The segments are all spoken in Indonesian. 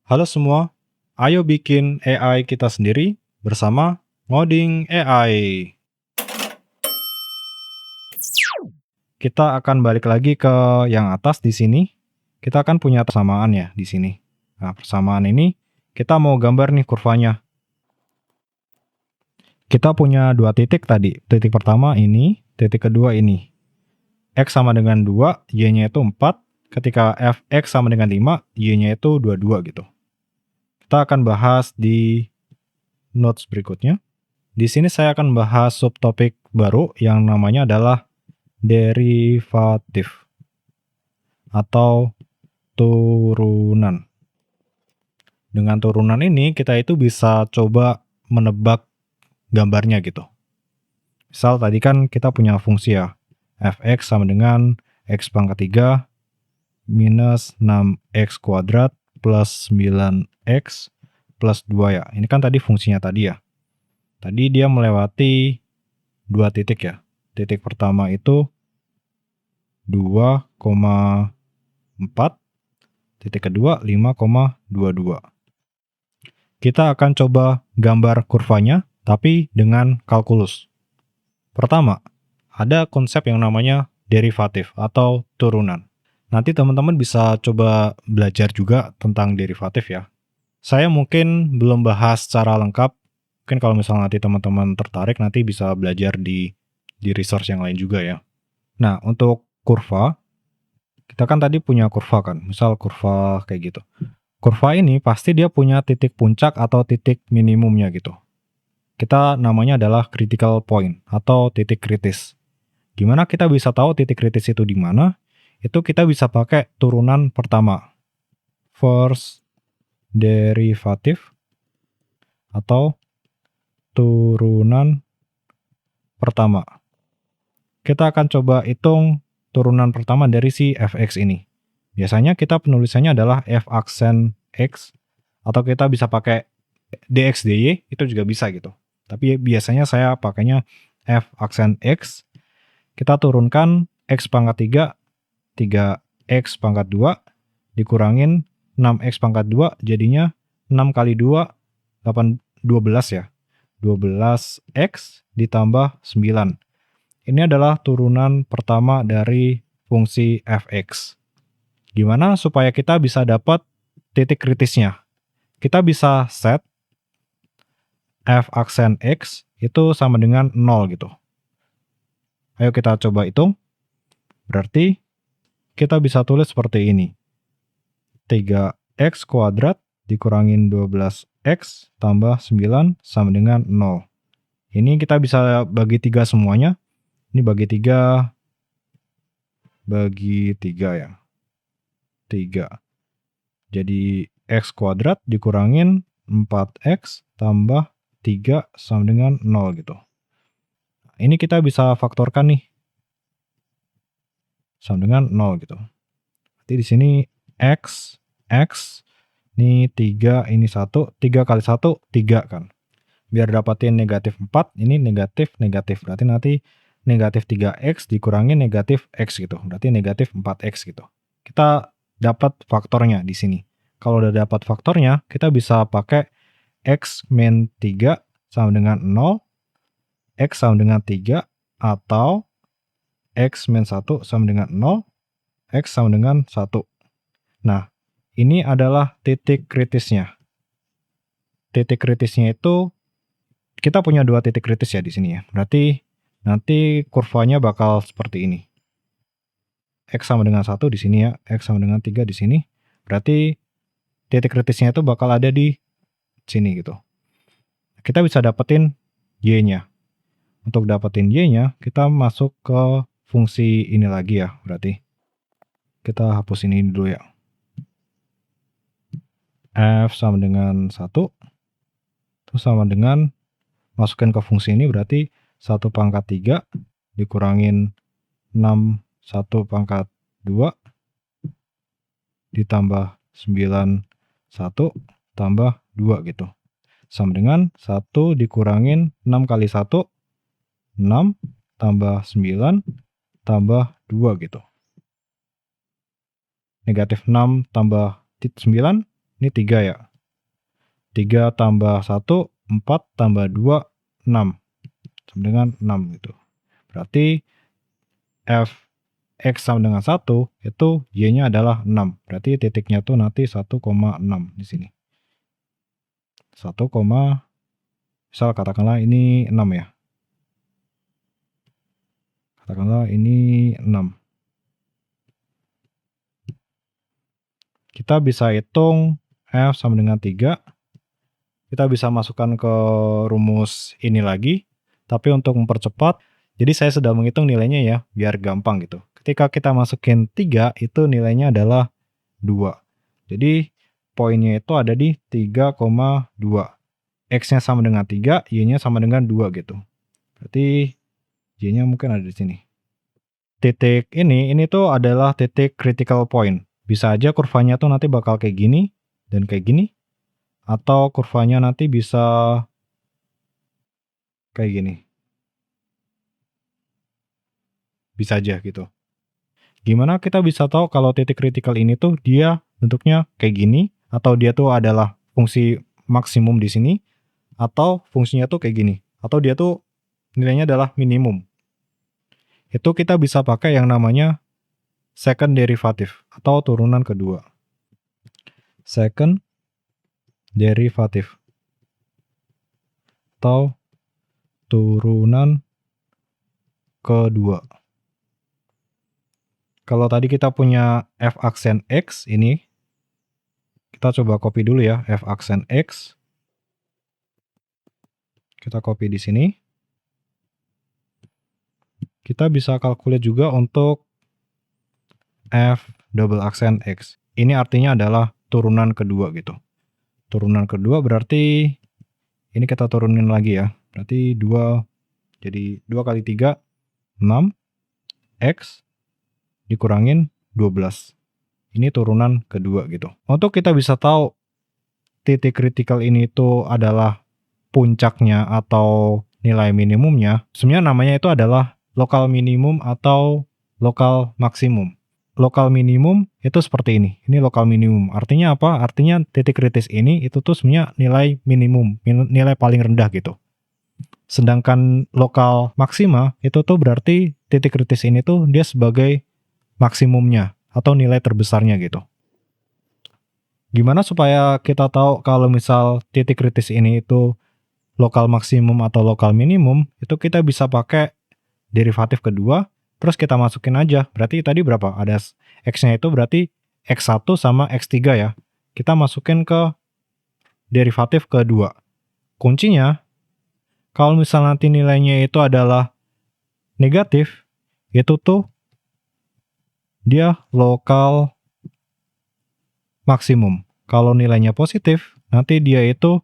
Halo semua, ayo bikin AI kita sendiri bersama Ngoding AI. Kita akan balik lagi ke yang atas di sini. Kita akan punya persamaan ya di sini. Nah, persamaan ini kita mau gambar nih kurvanya. Kita punya dua titik tadi. Titik pertama ini, titik kedua ini. X sama dengan 2, Y-nya itu 4. Ketika fx sama dengan 5, Y-nya itu 22 gitu. Kita akan bahas di notes berikutnya. Di sini saya akan bahas subtopik baru yang namanya adalah derivatif atau turunan. Dengan turunan ini kita itu bisa coba menebak gambarnya gitu. Misal tadi kan kita punya fungsi ya, fx sama dengan x pangkat 3 minus 6x kuadrat plus 9x plus 2 ya. Ini kan tadi fungsinya tadi ya. Tadi dia melewati dua titik ya. Titik pertama itu 2,4, titik kedua 5,22. Kita akan coba gambar kurvanya, tapi dengan kalkulus. Pertama, ada konsep yang namanya derivatif atau turunan. Nanti teman-teman bisa coba belajar juga tentang derivatif ya. Saya mungkin belum bahas secara lengkap. Mungkin kalau misalnya nanti teman-teman tertarik, nanti bisa belajar di resource yang lain juga ya. Nah, untuk kurva, kita kan tadi punya kurva kan, misal kurva kayak gitu. Kurva ini pasti dia punya titik puncak atau titik minimumnya gitu. Kita namanya adalah critical point atau titik kritis. Gimana kita bisa tahu titik kritis itu di mana? Itu kita bisa pakai turunan pertama. First derivative atau turunan pertama. Kita akan coba hitung turunan pertama dari si fx ini. Biasanya kita penulisannya adalah f aksen x, atau kita bisa pakai dx dy, itu juga bisa gitu. Tapi biasanya saya pakainya f aksen x, kita turunkan x pangkat 3, 3x pangkat 2, dikurangin 6x pangkat 2, jadinya 6 kali 2, 12 ya. 12x ditambah 9. Ini adalah turunan pertama dari fungsi fx. Gimana supaya kita bisa dapat titik kritisnya? Kita bisa set f aksen x itu sama dengan 0 gitu. Ayo kita coba hitung. Berarti kita bisa tulis seperti ini. 3x kuadrat dikurangin 12x tambah 9 sama dengan 0. Ini kita bisa bagi 3 semuanya. Ini bagi 3 ya. 3. Jadi x kuadrat dikurangin 4x tambah 3 sama dengan 0 gitu. Ini kita bisa faktorkan nih. Sama dengan 0 gitu. Berarti di sini x, ini 3, ini 1, 3 kali 1, 3 kan. Biar dapatin negatif 4, ini negatif. Berarti nanti negatif 3x dikurangin negatif x gitu. Berarti negatif 4x gitu. Kita dapat faktornya di sini. Kalau udah dapat faktornya, kita bisa pakai x min 3 sama dengan 0, x sama dengan 3, atau x min 1 sama dengan 0, x sama dengan 1. Nah, ini adalah titik kritisnya. Titik kritisnya itu, kita punya dua titik kritis ya di sini ya. Berarti nanti kurvanya bakal seperti ini. X sama dengan 1 di sini ya, X sama dengan 3 di sini. Berarti titik kritisnya itu bakal ada di sini gitu. Kita bisa dapetin Y-nya. Untuk dapetin Y-nya, kita masuk ke fungsi ini lagi ya, berarti. Kita hapus ini dulu ya. F sama dengan 1. Itu sama dengan, masukin ke fungsi ini berarti 1 pangkat 3 dikurangin 6 1 pangkat 2 ditambah 9 1 tambah 2 gitu. Sama dengan 1 dikurangin 6 kali 1, 6 tambah 9 tambah 2 gitu. Negatif 6 tambah 9 Ini 3 ya. 3 tambah 1, 4 tambah 2, 6. Sama dengan 6 gitu. Berarti Fx sama dengan 1, itu Y-nya adalah 6. Berarti titiknya tuh nanti 1,6 di sini. 1, misal katakanlah ini 6 ya. Katakanlah ini 6. Kita bisa hitung F sama dengan 3. Kita bisa masukkan ke rumus ini lagi. Tapi untuk mempercepat, jadi saya sedang menghitung nilainya ya, biar gampang gitu. Ketika kita masukin 3, itu nilainya adalah 2. Jadi poinnya itu ada di 3,2. X-nya sama dengan 3, Y-nya sama dengan 2 gitu. Berarti Y-nya mungkin ada di sini. Titik ini tuh adalah titik critical point. Bisa aja kurvanya tuh nanti bakal kayak gini dan kayak gini. Atau kurvanya nanti bisa kayak gini. Bisa aja gitu. Gimana kita bisa tahu kalau titik critical ini tuh dia bentuknya kayak gini, atau dia tuh adalah fungsi maksimum di sini, atau fungsinya tuh kayak gini, atau dia tuh nilainya adalah minimum. Itu kita bisa pakai yang namanya second derivative atau turunan kedua. Second derivative atau turunan kedua. Kalau tadi kita punya f aksen x ini, kita coba copy dulu ya, f aksen x. Kita copy di sini. Kita bisa calculate juga untuk f double aksen x. Ini artinya adalah turunan kedua gitu. Turunan kedua berarti ini kita turunin lagi ya. Berarti 2, jadi 2 kali 3, 6. X dikurangin 12. Ini turunan kedua gitu. Untuk kita bisa tahu titik kritikal ini itu adalah puncaknya atau nilai minimumnya, sebenarnya namanya itu adalah lokal minimum atau lokal maksimum. Lokal minimum itu seperti ini. Ini lokal minimum. Artinya apa? Artinya titik kritis ini itu tuh sebenarnya nilai minimum, nilai paling rendah gitu. Sedangkan lokal maksima itu tuh berarti titik kritis ini tuh dia sebagai maksimumnya atau nilai terbesarnya gitu. Gimana supaya kita tahu kalau misal titik kritis ini itu lokal maksimum atau lokal minimum, itu kita bisa pakai derivatif kedua, terus kita masukin aja. Berarti tadi berapa? Ada X-nya itu berarti X1 sama X3 ya. Kita masukin ke derivatif kedua. Kuncinya, kalau misal nanti nilainya itu adalah negatif, itu tuh dia lokal maksimum. Kalau nilainya positif, nanti dia itu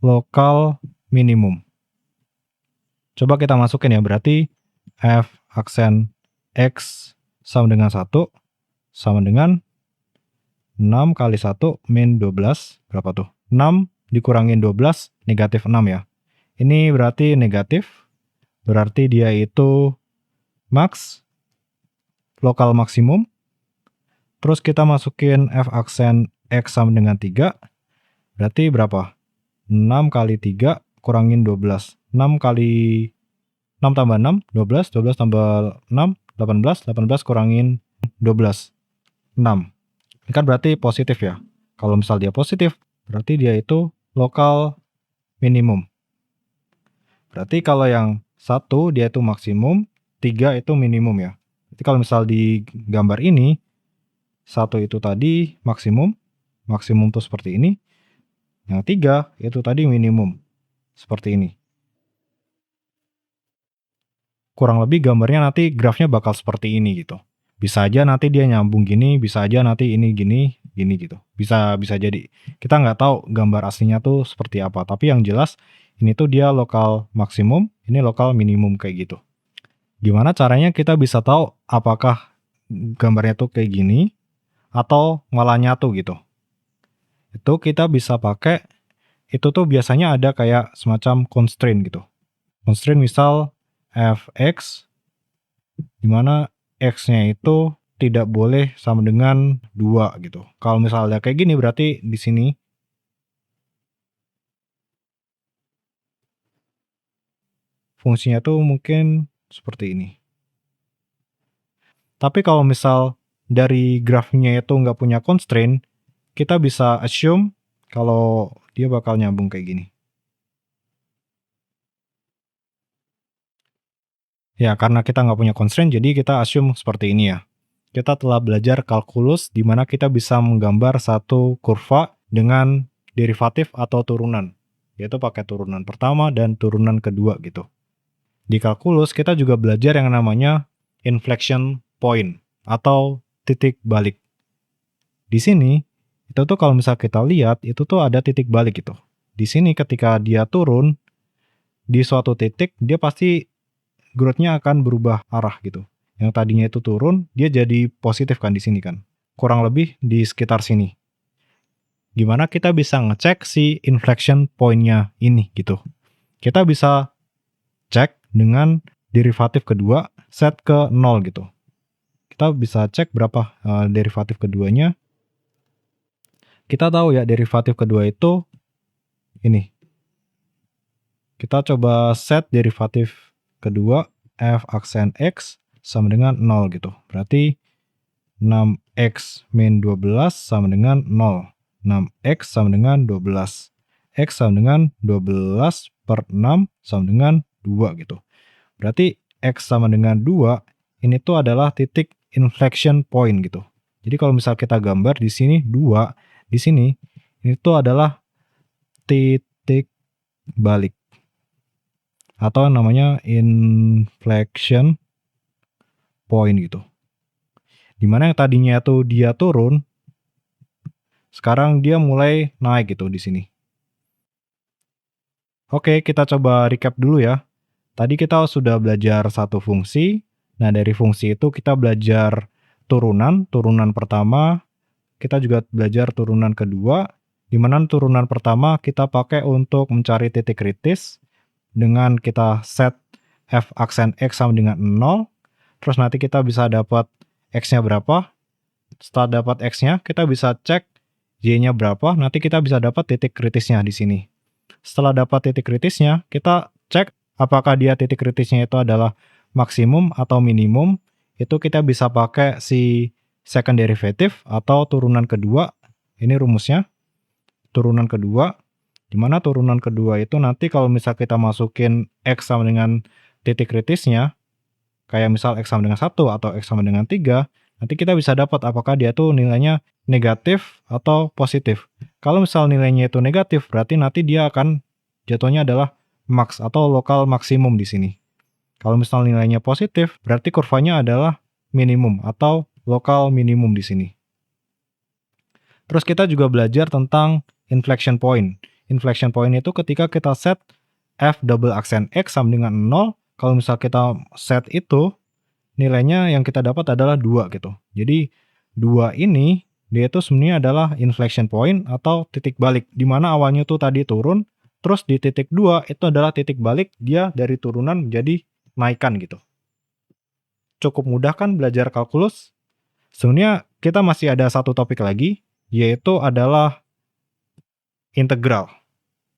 lokal minimum. Coba kita masukin ya, berarti f aksen x sama dengan 1, sama dengan 6 kali 1 min 12, berapa tuh? 6 dikurangin 12, negatif 6 ya. Ini berarti negatif, berarti dia itu max, lokal maksimum. Terus kita masukin f aksen x sama dengan 3, berarti berapa? 6 kali 3 kurangin 12. 6 kali 6 tambah 6, 12. 12 tambah 6, 18. 18 kurangin 12, 6. Ini kan berarti positif ya. Kalau misal dia positif, berarti dia itu lokal minimum. Berarti kalau yang 1 dia itu maksimum, 3 itu minimum ya. Jadi kalau misal di gambar ini, 1 itu tadi maksimum, maksimum tuh seperti ini. Yang 3 itu tadi minimum, seperti ini. Kurang lebih gambarnya nanti grafnya bakal seperti ini gitu. Bisa aja nanti dia nyambung gini, bisa aja nanti ini gini, gini gitu. Bisa jadi. Kita nggak tahu gambar aslinya tuh seperti apa. Tapi yang jelas ini tuh dia lokal maksimum, ini lokal minimum kayak gitu. Gimana caranya kita bisa tahu apakah gambarnya tuh kayak gini atau malah nyatu gitu. Itu kita bisa pakai, itu tuh biasanya ada kayak semacam constraint gitu. Constraint misal fx, dimana x-nya itu tidak boleh sama dengan 2 gitu. Kalau misalnya kayak gini berarti di sini fungsinya tuh mungkin seperti ini. Tapi kalau misal dari grafnya itu nggak punya constraint, kita bisa assume kalau dia bakal nyambung kayak gini. Ya, karena kita nggak punya constraint, jadi kita assume seperti ini ya. Kita telah belajar kalkulus di mana kita bisa menggambar satu kurva dengan derivatif atau turunan, yaitu pakai turunan pertama dan turunan kedua gitu. Di kalkulus kita juga belajar yang namanya inflection point atau titik balik. Di sini, itu tuh kalau misal kita lihat, itu tuh ada titik balik gitu. Di sini ketika dia turun, di suatu titik, dia pasti growth-nya akan berubah arah gitu. Yang tadinya itu turun, dia jadi positif kan di sini kan. Kurang lebih di sekitar sini. Gimana kita bisa ngecek si inflection point-nya ini gitu. Kita bisa cek dengan derivatif kedua set ke 0 gitu. Kita bisa cek berapa derivatif keduanya. Kita tahu ya derivatif kedua itu ini. Kita coba set derivatif kedua f aksen x sama dengan 0 gitu. Berarti 6x min 12 sama dengan 0. 6x sama dengan 12. X sama dengan 12 per 6 sama dengan 2 gitu. Berarti x sama dengan 2 ini tuh adalah titik inflection point gitu. Jadi kalau misal kita gambar di sini 2, di sini ini tuh adalah titik balik atau namanya inflection point gitu. Dimana yang tadinya tuh dia turun, sekarang dia mulai naik gitu di sini. Oke, kita coba recap dulu ya. Tadi kita sudah belajar satu fungsi. Nah, dari fungsi itu kita belajar turunan pertama, kita juga belajar turunan kedua, di mana turunan pertama kita pakai untuk mencari titik kritis dengan kita set f aksen x sama dengan 0, terus nanti kita bisa dapat x-nya berapa. Setelah dapat x-nya, kita bisa cek y-nya berapa, nanti kita bisa dapat titik kritisnya di sini. Setelah dapat titik kritisnya, kita cek apakah dia titik kritisnya itu adalah maksimum atau minimum. Itu kita bisa pakai si second derivative atau turunan kedua. Ini rumusnya. Turunan kedua. Dimana turunan kedua itu nanti kalau misal kita masukin x sama dengan titik kritisnya, kayak misal x sama dengan 1 atau x sama dengan 3, nanti kita bisa dapat apakah dia tuh nilainya negatif atau positif. Kalau misal nilainya itu negatif, berarti nanti dia akan jatuhnya adalah max atau lokal maksimum di sini. Kalau misal nilainya positif, berarti kurvanya adalah minimum atau lokal minimum di sini. Terus kita juga belajar tentang inflection point. Inflection point itu ketika kita set f double aksen x sama dengan 0, kalau misal kita set itu, nilainya yang kita dapat adalah 2 gitu. Jadi 2 ini dia itu sebenarnya adalah inflection point atau titik balik, di mana awalnya tuh tadi turun, terus di titik 2 itu adalah titik balik, dia dari turunan menjadi naikan gitu. Cukup mudah kan belajar kalkulus? Sebenarnya kita masih ada satu topik lagi, yaitu adalah integral.